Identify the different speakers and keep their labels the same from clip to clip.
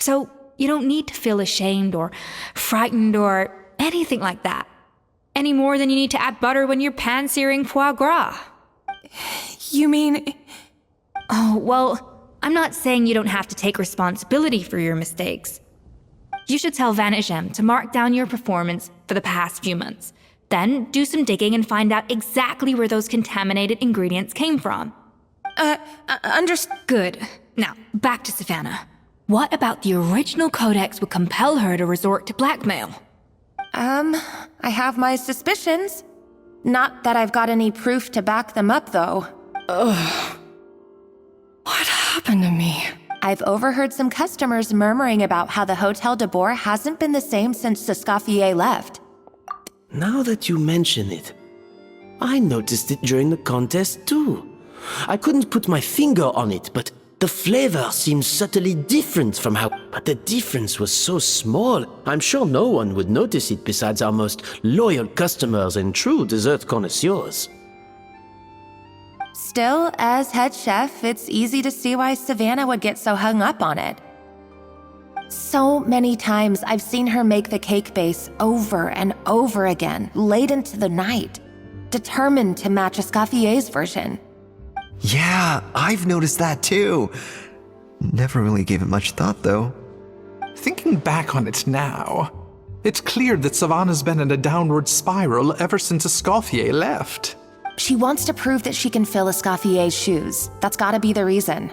Speaker 1: So you don't need to feel ashamed or frightened or anything like that. Any more than you need to add butter when you're pan-searing foie gras.
Speaker 2: You mean...
Speaker 1: Oh, well, I'm not saying you don't have to take responsibility for your mistakes. You should tell Vanagem to mark down your performance for the past few months. Then do some digging and find out exactly where those contaminated ingredients came from. Good. Now, back to Savannah. What about the original codex would compel her to resort to blackmail?
Speaker 2: I have my suspicions. Not that I've got any proof to back them up, though.
Speaker 3: Ugh. What happened to me?
Speaker 2: I've overheard some customers murmuring about how the Hotel de Boer hasn't been the same since Escoffier left.
Speaker 4: Now that you mention it, I noticed it during the contest too. I couldn't put my finger on it, but the flavor seems subtly different from how... But the difference was so small, I'm sure no one would notice it besides our most loyal customers and true dessert connoisseurs.
Speaker 2: Still, as head chef, it's easy to see why Savannah would get so hung up on it. So many times I've seen her make the cake base over and over again, late into the night, determined to match Escoffier's version.
Speaker 5: Yeah, I've noticed that too. Never really gave it much thought, though.
Speaker 6: Thinking back on it now, it's clear that Savannah's been in a downward spiral ever since Escoffier left.
Speaker 2: She wants to prove that she can fill Escoffier's shoes. That's gotta be the reason.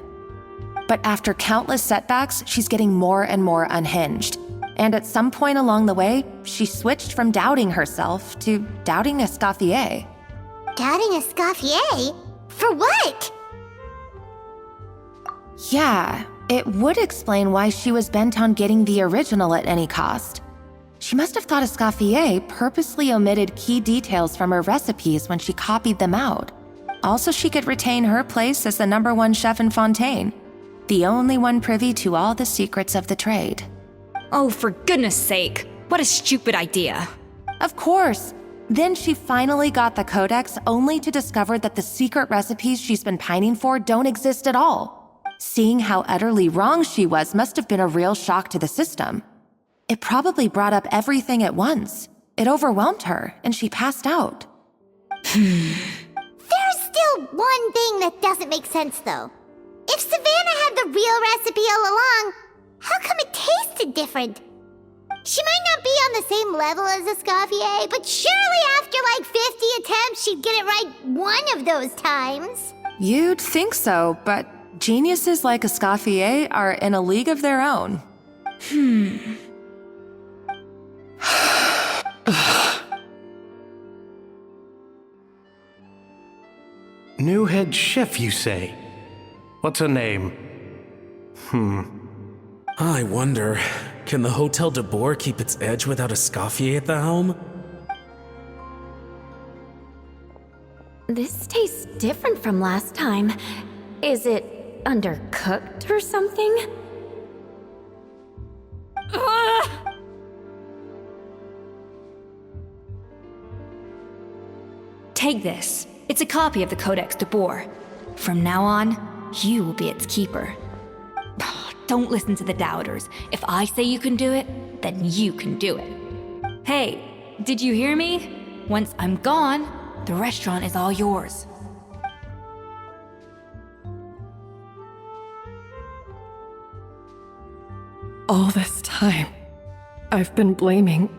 Speaker 2: But after countless setbacks, she's getting more and more unhinged. And at some point along the way, she switched from doubting herself to doubting Escoffier.
Speaker 7: Doubting Escoffier? For what?
Speaker 2: Yeah, it would explain why she was bent on getting the original at any cost. She must have thought Escoffier purposely omitted key details from her recipes when she copied them out. Also, she could retain her place as the #1 chef in Fontaine, the only one privy to all the secrets of the trade.
Speaker 1: Oh, for goodness sake, what a stupid idea.
Speaker 2: Of course. Then she finally got the codex only to discover that the secret recipes she's been pining for don't exist at all. Seeing how utterly wrong she was must have been a real shock to the system. It probably brought up everything at once. It overwhelmed her, and she passed out.
Speaker 7: There's still one thing that doesn't make sense, though. If Savannah had the real recipe all along, how come it tasted different? She might not be on the same level as Escoffier, but surely after like 50 attempts, she'd get it right one of those times.
Speaker 2: You'd think so, but geniuses like Escoffier are in a league of their own.
Speaker 8: New head chef, you say? What's her name?
Speaker 4: I wonder, can the Hotel de Boer keep its edge without Escoffier at the helm?
Speaker 9: This tastes different from last time. Is it undercooked or something? Ugh!
Speaker 1: Take this. It's a copy of the Codex de Boer. From now on, you will be its keeper. Don't listen to the doubters. If I say you can do it, then you can do it. Hey, did you hear me? Once I'm gone, the restaurant is all yours.
Speaker 3: All this time, I've been blaming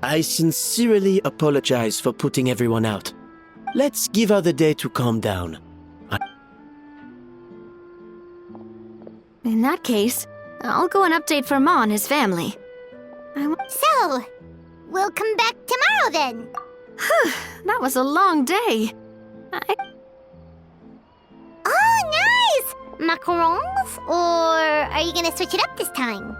Speaker 4: I sincerely apologize for putting everyone out. Let's give her the day to calm down.
Speaker 9: In that case, I'll go and update for Ma and his family.
Speaker 7: So, we'll come back tomorrow then.
Speaker 10: that was a long day.
Speaker 7: Oh, nice! Macarons? Or are you gonna switch it up this time?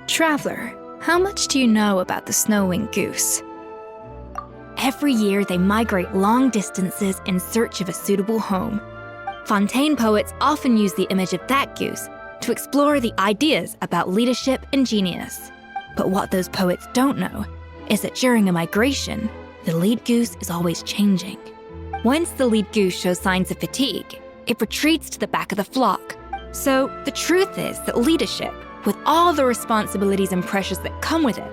Speaker 1: Traveler, how much do you know about the snow-winged goose? Every year they migrate long distances in search of a suitable home. Fontaine poets often use the image of that goose to explore the ideas about leadership and genius. But what those poets don't know is that during a migration, the lead goose is always changing. Once the lead goose shows signs of fatigue, it retreats to the back of the flock. So the truth is that leadership, with all the responsibilities and pressures that come with it,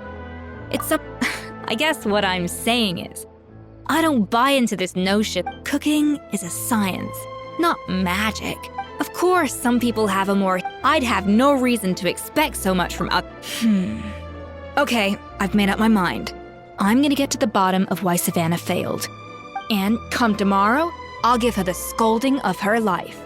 Speaker 1: I guess what I'm saying is, I don't buy into this notion. Cooking is a science, not magic. Of course, some people have I'd have no reason to expect so much from Okay, I've made up my mind. I'm gonna get to the bottom of why Savannah failed. And come tomorrow, I'll give her the scolding of her life.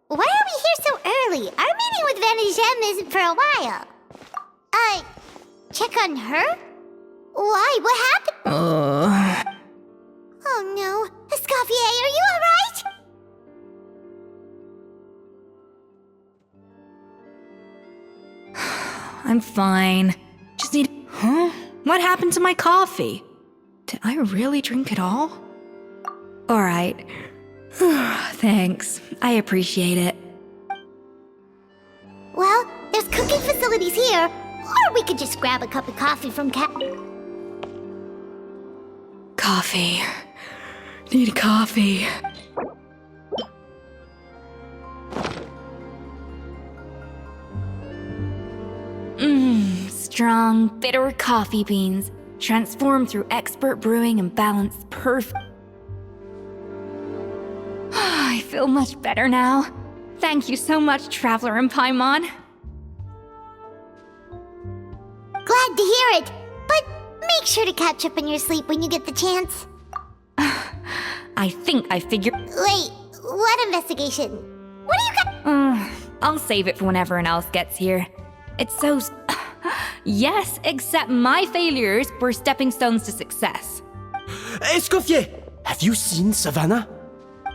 Speaker 7: Why are we here so early? Our meeting with Vanigem isn't for a while. Check on her? Why? What happened? Oh no. Escoffier, are you alright?
Speaker 1: I'm fine. Just need... What happened to my coffee? Did I really drink it all? Alright. Thanks. I appreciate it.
Speaker 7: Well, there's cooking facilities here. Or we could just grab a cup of coffee from
Speaker 1: Coffee. Need coffee. Strong, bitter coffee beans, transformed through expert brewing and balanced perfect. I feel much better now. Thank you so much, Traveler and Paimon.
Speaker 7: Glad to hear it, but make sure to catch up on your sleep when you get the chance.
Speaker 1: I think I figured...
Speaker 7: Wait, what investigation? What do you got?
Speaker 1: I'll save it for when everyone else gets here. It's so... Yes, except my failures were stepping stones to success.
Speaker 4: Escoffier! Have you seen Savannah?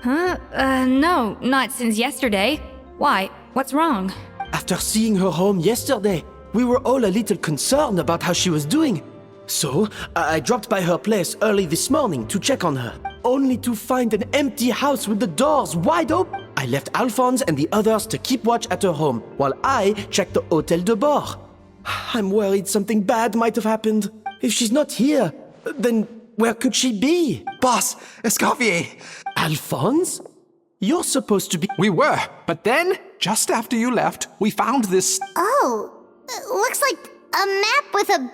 Speaker 1: No, not since yesterday. Why? What's wrong?
Speaker 4: After seeing her home yesterday, we were all a little concerned about how she was doing. So, I dropped by her place early this morning to check on her, only to find an empty house with the doors wide open. I left Alphonse and the others to keep watch at her home, while I checked the Hôtel de Bord. I'm worried something bad might have happened. If she's not here, then where could she be?
Speaker 5: Boss, Escoffier!
Speaker 4: Alphonse? You're supposed to be...
Speaker 6: We were, but then, just after you left, we found this...
Speaker 7: Oh, looks like a map with a...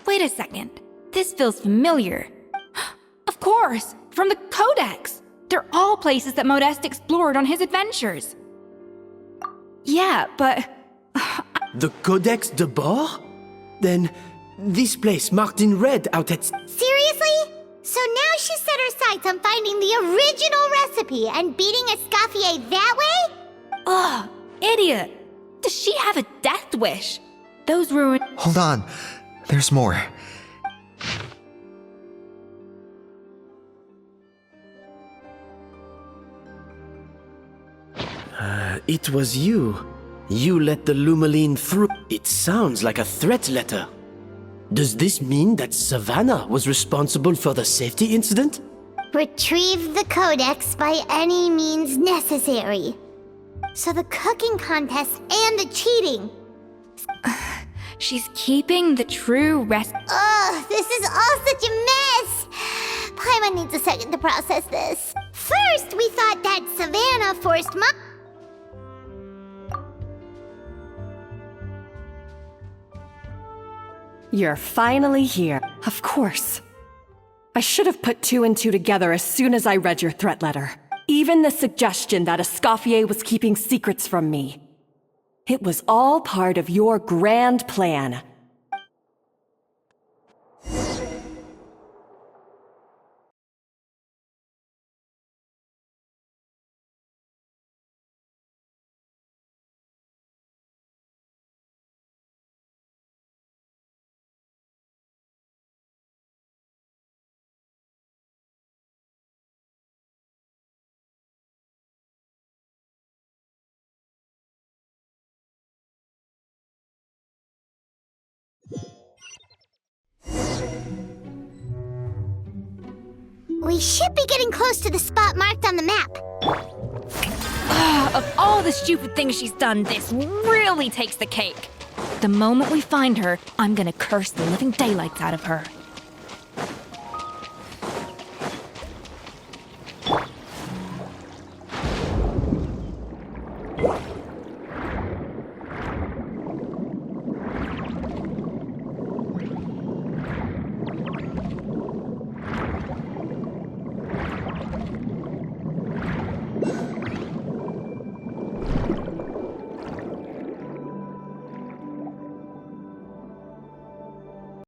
Speaker 1: Wait a second. This feels familiar. Of course, from the Codex. They're all places that Modeste explored on his adventures. Yeah, but...
Speaker 4: The Codex de Bord? Then, this place marked in red out at...
Speaker 7: Seriously? So now she set her sights on finding the original recipe and beating Escoffier that way?
Speaker 1: Ugh, idiot. Does she have a death wish? Those ruined...
Speaker 5: Hold on. There's more.
Speaker 4: It was you. You let the Lumaline through. It sounds like a threat letter. Does this mean that Savannah was responsible for the safety incident?
Speaker 7: Retrieve the codex by any means necessary. So the cooking contest and the cheating.
Speaker 1: She's keeping the true
Speaker 7: Ugh, this is all such a mess! Paimon needs a second to process this. First, we thought that Savannah forced
Speaker 3: You're finally here. Of course. I should have put two and two together as soon as I read your threat letter. Even the suggestion that Escoffier was keeping secrets from me. It was all part of your grand plan.
Speaker 7: We should be getting close to the spot marked on the map.
Speaker 1: Of all the stupid things she's done, this really takes the cake. The moment we find her, I'm gonna curse the living daylights out of her.